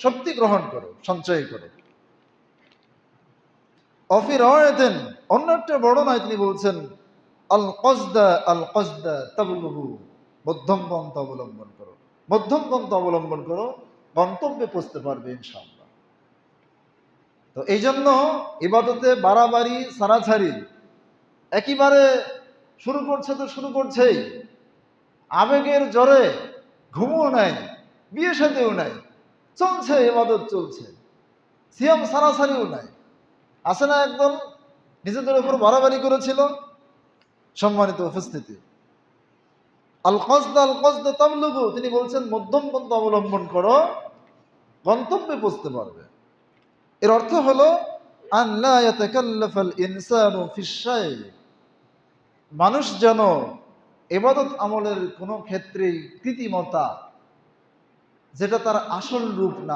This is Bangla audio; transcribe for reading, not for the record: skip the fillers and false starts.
শক্তি গ্রহণ করো, সঞ্চয় করো। অফি রাওয়ায়াতিন, অন্য একটা বর্ণনায় তিনি বলছেন আল কসদা তাবলুগু, মধ্যম পন্থা অবলম্বন করো, মধ্যম পন্থা অবলম্বন করো, গন্তব্যে পৌঁছতে পারবে ইনশাআল্লাহ। তো এই জন্য ইবাদতে বাড়াবাড়ি ছাড়াছাড়ি, একেবারে শুরু করছে তো শুরু করছেই, আবেগের জ্বরে ঘুমও নাই, বিয়ে সাথেও নাই, চলছে ইবাদত চলছে, সিয়াম সারাসারিও নাই। আছে না একদল নিজেদের উপর বাড়াবাড়ি করেছিল? সম্মানিত উপস্থিতি, আল কসদ তাবলুগু, তিনি বলছেন মধ্যম পন্থা অবলম্বন করো, গন্তব্যে পৌঁছতে পারবে। এর অর্থ হলো আন লা ইয়াতাকাল্লাফাল ইনসানু ফিশ শাই, মানুষ যেন ইবাদত আমলের কোনো ক্ষেত্রেই কৃত্রিমতা, যেটা তার আসল রূপ না,